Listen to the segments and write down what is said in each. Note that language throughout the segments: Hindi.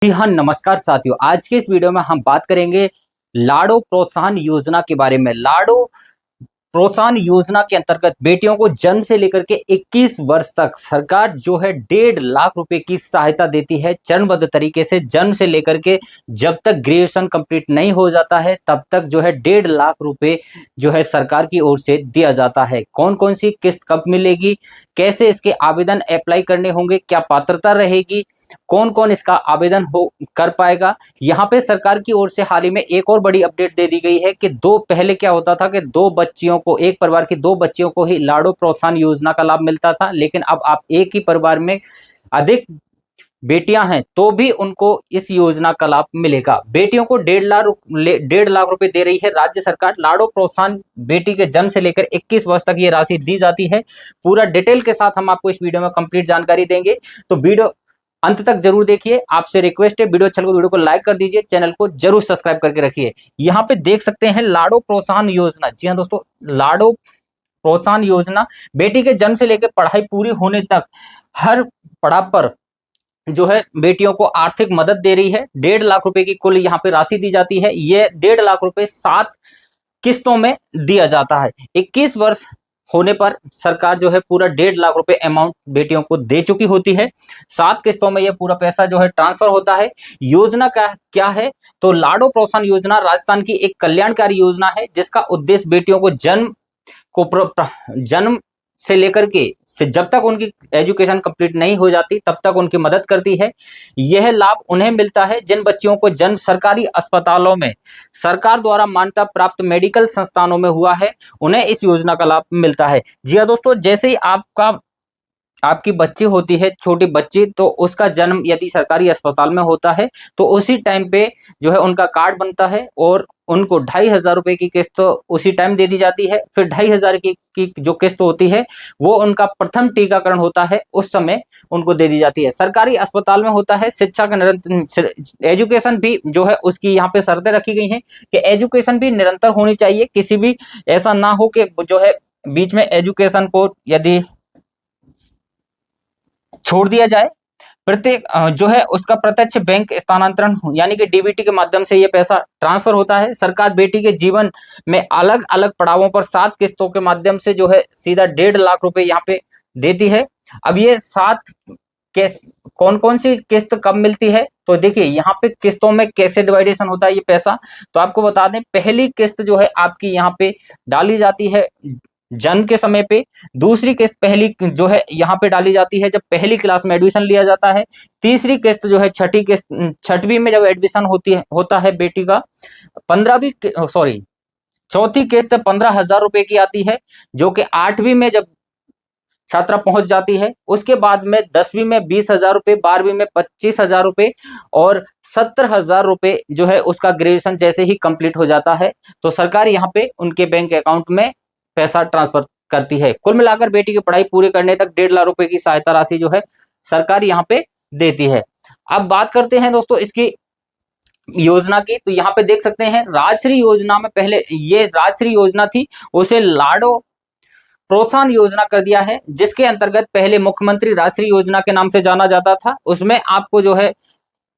जी हाँ, नमस्कार साथियों। आज के इस वीडियो में हम बात करेंगे लाड़ो प्रोत्साहन योजना के बारे में। लाड़ो प्रोत्साहन योजना के अंतर्गत बेटियों को जन्म से लेकर के 21 वर्ष तक सरकार जो है 1.5 लाख रुपए की सहायता देती है चरणबद्ध तरीके से। जन्म से लेकर के जब तक ग्रेजुएशन कंप्लीट नहीं हो जाता है तब तक जो है 1.5 लाख रुपए जो है सरकार की ओर से दिया जाता है। कौन कौन सी किस्त कब मिलेगी, कैसे इसके आवेदन अप्लाई करने होंगे, क्या पात्रता रहेगी, कौन कौन इसका आवेदन हो कर पाएगा। यहाँ पे सरकार की ओर से हाल ही में एक और बड़ी अपडेट दे दी गई है कि पहले क्या होता था कि दो बच्चियों को, एक परिवार की दो बच्चियों को ही लाड़ो प्रोत्साहन योजना का लाभ मिलता था, लेकिन अब आप एक ही परिवार में अधिक बेटियां हैं तो भी उनको इस योजना का लाभ मिलेगा। बेटियों को 1.5 लाख रुपए दे रही है राज्य सरकार। लाड़ो प्रोत्साहन बेटी के जन्म से लेकर 21 वर्ष तक ये राशि दी जाती है। पूरा डिटेल के साथ हम आपको इस वीडियो में कंप्लीट जानकारी देंगे, तो वीडियो अंत तक जरूर देखिए। आपसे रिक्वेस्ट है, वीडियो अच्छा लगे तो वीडियो को लाइक कर दीजिए, चैनल को जरूर सब्सक्राइब करके रखिए। यहाँ पे देख सकते हैं लाड़ो प्रोत्साहन योजना। जी हाँ दोस्तों, लाड़ो प्रोत्साहन योजना बेटी के जन्म से लेकर पढ़ाई पूरी होने तक हर पड़ाव पर जो है बेटियों को आर्थिक मदद दे रही है। 1.5 लाख रुपए की कुल यहाँ पे राशि दी जाती है। ये 1.5 लाख रुपए 7 किस्तों में दिया जाता है। 21 वर्ष होने पर सरकार जो है पूरा 1.5 लाख रुपए अमाउंट बेटियों को दे चुकी होती है। 7 किस्तों में यह पूरा पैसा जो है ट्रांसफर होता है। योजना का क्या है, तो लाड़ो प्रोत्साहन योजना राजस्थान की एक कल्याणकारी योजना है जिसका उद्देश्य बेटियों को जन्म से लेकर के जब तक उनकी एजुकेशन कंप्लीट नहीं हो जाती तब तक उनकी मदद करती है। यह लाभ उन्हें मिलता है जिन बच्चियों को जन्म सरकारी अस्पतालों में सरकार द्वारा मान्यता प्राप्त मेडिकल संस्थानों में हुआ है, उन्हें इस योजना का लाभ मिलता है। जी हाँ दोस्तों, जैसे ही आपकी बच्ची होती है, छोटी बच्ची, तो उसका जन्म यदि सरकारी अस्पताल में होता है तो उसी टाइम पे जो है उनका कार्ड बनता है और उनको 2,500 रुपए की किस्त तो उसी टाइम दे दी जाती है। फिर 2,500 की जो किस्त होती है वो उनका प्रथम टीकाकरण होता है, उस समय उनको दे दी जाती है। सरकारी अस्पताल में होता है शिक्षा का निरंतर एजुकेशन भी जो है उसकी यहाँ पे शर्तें रखी गई हैं कि एजुकेशन भी निरंतर होनी चाहिए। किसी भी ऐसा ना हो कि जो है बीच में एजुकेशन को यदि छोड़ दिया जाए। प्रत्येक जो है उसका प्रत्यक्ष बैंक स्थानांतरण यानी कि डीबीटी के माध्यम से ये पैसा ट्रांसफर होता है। सरकार बेटी के जीवन में अलग अलग पड़ावों पर 7 किस्तों के माध्यम से जो है सीधा 1.5 लाख रुपए यहाँ पे देती है। अब ये 7 किस्त कौन कौन सी किस्त कब मिलती है, तो देखिए यहाँ पे किस्तों में कैसे डिवाइडेशन होता है ये पैसा, तो आपको बता दें। पहली किस्त जो है आपकी यहाँ पे डाली जाती है जन्म के समय पे। दूसरी किस्त पहली जो है यहाँ पे डाली जाती है जब पहली क्लास में एडमिशन लिया जाता है। तीसरी किस्त जो है छठवीं में जब एडमिशन होता है बेटी का। 15वीं सॉरी चौथी किस्त 15,000 रुपए की आती है, जो कि 8वीं में जब छात्रा पहुंच जाती है। उसके बाद में 10वीं में 20,000 रुपए, 12वीं में 25,000 रुपए और 70,000 रुपए जो है उसका ग्रेजुएशन जैसे ही कंप्लीट हो जाता है तो सरकार यहाँ पे उनके बैंक अकाउंट में पैसा ट्रांसफर करती है। कुल मिलाकर बेटी की पढ़ाई पूरी करने तक 1.5 लाख रुपए की सहायता राशि जो है सरकार यहाँ पे देती है। अब बात करते हैं दोस्तों इसकी योजना की, तो यहाँ पे देख सकते हैं राजश्री योजना में पहले ये राजश्री योजना थी, उसे लाड़ो प्रोत्साहन योजना कर दिया है, जिसके अंतर्गत पहले मुख्यमंत्री राजश्री योजना के नाम से जाना जाता था। उसमें आपको जो है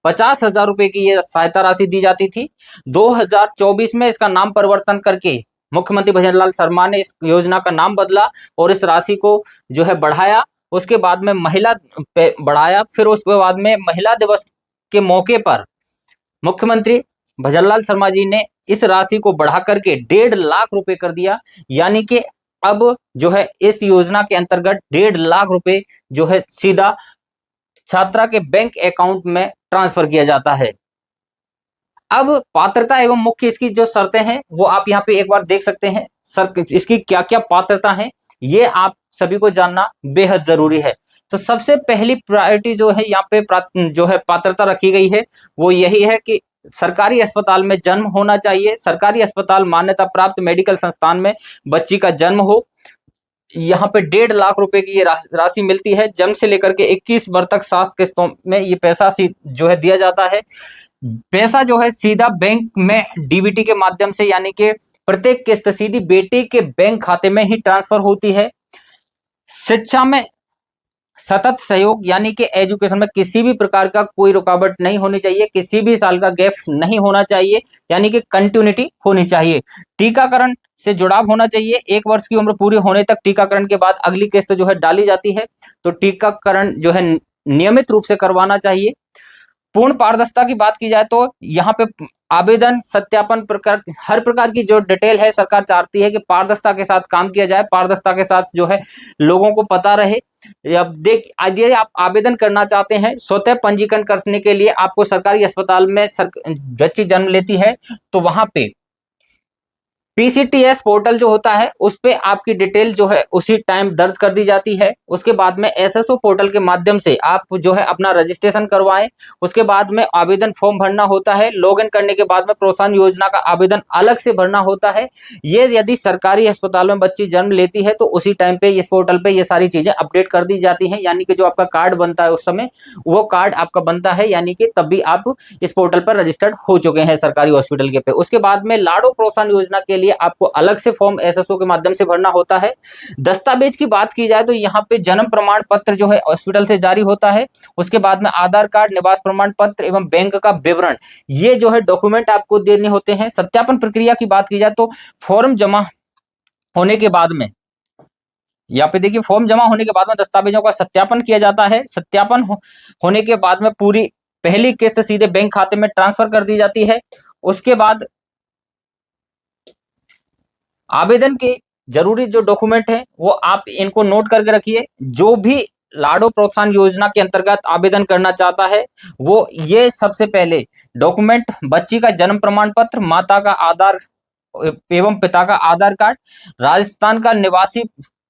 50,000 रुपए की ये सहायता राशि दी जाती थी। 2024 में इसका नाम परिवर्तन करके मुख्यमंत्री भजनलाल शर्मा ने इस योजना का नाम बदला और इस राशि को जो है बढ़ाया। उसके बाद में महिला पे बढ़ाया, फिर उसके बाद में महिला दिवस के मौके पर मुख्यमंत्री भजनलाल शर्मा जी ने इस राशि को बढ़ा करके 1.5 लाख रुपए कर दिया। यानी कि अब जो है इस योजना के अंतर्गत 1.5 लाख रुपए जो है सीधा छात्रा के बैंक अकाउंट में ट्रांसफर किया जाता है। अब पात्रता एवं मुख्य इसकी जो शर्तें हैं वो आप यहाँ पे एक बार देख सकते हैं। सर इसकी क्या क्या पात्रता है ये आप सभी को जानना बेहद जरूरी है। तो सबसे पहली प्रायोरिटी जो है यहाँ पे जो है पात्रता रखी गई है वो यही है कि सरकारी अस्पताल में जन्म होना चाहिए। सरकारी अस्पताल मान्यता प्राप्त मेडिकल संस्थान में बच्ची का जन्म हो। यहाँ पे 1.5 लाख रुपए की ये राशि मिलती है। जन्म से लेकर के 21 वर्ष तक 7 किस्तों में ये पैसा जो है दिया जाता है। पैसा जो है सीधा बैंक में डीबीटी के माध्यम से यानी कि प्रत्येक किस्त सीधी बेटी के बैंक खाते में ही ट्रांसफर होती है। शिक्षा में सतत सहयोग यानी कि एजुकेशन में किसी भी प्रकार का कोई रुकावट नहीं होनी चाहिए, किसी भी साल का गैप नहीं होना चाहिए, यानी कि कंटिन्यूटी होनी चाहिए। टीकाकरण से जुड़ाव होना चाहिए, 1 वर्ष की उम्र पूरी होने तक टीकाकरण के बाद अगली किस्त जो है डाली जाती है, तो टीकाकरण जो है नियमित रूप से करवाना चाहिए। पूर्ण पारदर्शिता की बात की जाए तो यहाँ पे आवेदन सत्यापन प्रकार हर प्रकार की जो डिटेल है सरकार चाहती है कि पारदर्शिता के साथ काम किया जाए, पारदर्शिता के साथ जो है लोगों को पता रहे। अब यदि आप आवेदन करना चाहते हैं, स्वतः पंजीकरण करने के लिए आपको सरकारी अस्पताल में बच्ची जन्म लेती है तो वहां पे पीसीटीएस पोर्टल जो होता है उस पे आपकी डिटेल जो है उसी टाइम दर्ज कर दी जाती है। उसके बाद में एसएसओ पोर्टल के माध्यम से आप जो है अपना रजिस्ट्रेशन करवाएं। उसके बाद में आवेदन फॉर्म भरना होता है। लॉगिन करने के बाद में प्रोत्साहन योजना का आवेदन अलग से भरना होता है। ये यदि सरकारी अस्पताल में बच्ची जन्म लेती है तो उसी टाइम पे इस पोर्टल पे ये सारी चीजें अपडेट कर दी जाती हैं, यानी कि जो आपका कार्ड बनता है उस समय वो कार्ड आपका बनता है, यानी कि तब भी आप इस पोर्टल पर रजिस्टर्ड हो चुके हैं सरकारी हॉस्पिटल के पे। उसके बाद में लाडो प्रोत्साहन योजना के लिए आपको अलग से फॉर्म एसएसओ के माध्यम से भरना होता है। दस्तावेज की बात की जाए तो यहाँ पे जन्म प्रमाण पत्र जो है हॉस्पिटल से जारी होता है। उसके बाद में आधार कार्ड, निवास प्रमाण पत्र एवं बैंक का विवरण, ये जो है डॉक्यूमेंट आपको देने होते हैं। सत्यापन प्रक्रिया की बात की जाए तो फॉर्म जमा होने के बाद में यहाँ पे देखिए फॉर्म जमा होने के बाद में दस्तावेजों का सत्यापन किया जाता है। सत्यापन होने के बाद में पूरी पहली किस्त सीधे बैंक खाते में ट्रांसफर कर दी जाती है। उसके बाद आवेदन के जरूरी जो डॉक्यूमेंट है वो आप इनको नोट करके रखिए। जो भी लाडो प्रोत्साहन योजना के अंतर्गत आवेदन करना चाहता है वो ये सबसे पहले डॉक्यूमेंट बच्ची का जन्म प्रमाण पत्र, माता का आधार एवं पिता का आधार कार्ड, राजस्थान का निवासी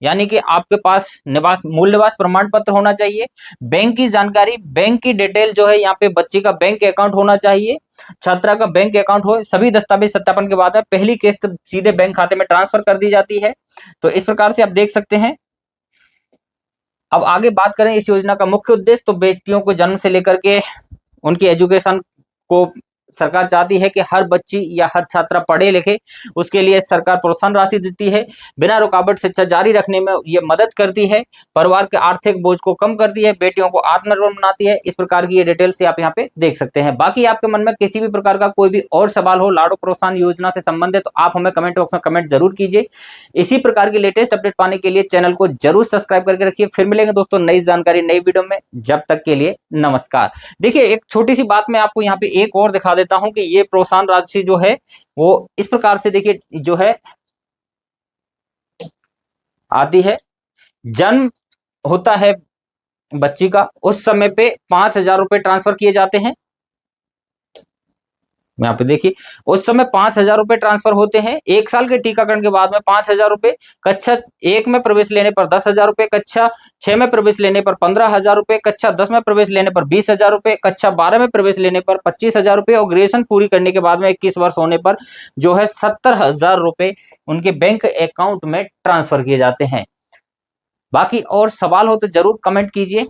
यानी कि आपके पास निवास मूल निवास प्रमाण पत्र होना चाहिए, बैंक की जानकारी, बैंक की डिटेल जो है यहाँ पे बच्ची का बैंक अकाउंट होना चाहिए, छात्रा का बैंक अकाउंट हो। सभी दस्तावेज सत्यापन के बाद में पहली किस्त सीधे बैंक खाते में ट्रांसफर कर दी जाती है। तो इस प्रकार से आप देख सकते हैं। अब आगे बात करें इस योजना का मुख्य उद्देश्य, तो बेटियों को जन्म से लेकर के उनकी एजुकेशन को सरकार चाहती है कि हर बच्ची या हर छात्रा पढ़े लिखे, उसके लिए सरकार प्रोत्साहन राशि देती है। बिना रुकावट शिक्षा जारी रखने में ये मदद करती है, परिवार के आर्थिक बोझ को कम करती है, बेटियों को आत्मनिर्भर बनाती है। इस प्रकार की ये डिटेल से आप यहाँ पे देख सकते हैं। बाकी आपके मन में किसी भी प्रकार का कोई भी और सवाल हो लाडो प्रोत्साहन योजना से संबंधित तो आप हमें कमेंट बॉक्स में कमेंट जरूर कीजिए। इसी प्रकार की लेटेस्ट अपडेट पाने के लिए चैनल को जरूर सब्सक्राइब करके रखिए। फिर मिलेंगे दोस्तों नई जानकारी नई वीडियो में, जब तक के लिए नमस्कार। देखिए एक छोटी सी बात मैं आपको यहाँ पे एक और दिखा देता हूं कि ये प्रोत्साहन राशि जो है वो इस प्रकार से देखिए जो है आती है। जन्म होता है बच्ची का उस समय पे 5,000 रुपए ट्रांसफर किए जाते हैं। यहाँ पे देखिए उस समय 5,000 रुपए ट्रांसफर होते हैं। 1 साल के टीकाकरण के बाद में 5,000 रुपए, कक्षा 1 में प्रवेश लेने पर 10,000 रुपए, कक्षा 6 में प्रवेश लेने पर 15,000 रुपए, कक्षा 10 में प्रवेश लेने पर 20,000 रुपए, कक्षा 12 में प्रवेश लेने पर 25,000 रुपए और ग्रेजुएशन पूरी करने के बाद में 21 वर्ष होने पर जो है 70,000 रुपए उनके बैंक अकाउंट में ट्रांसफर किए जाते हैं। बाकी और सवाल हो तो जरूर कमेंट कीजिए।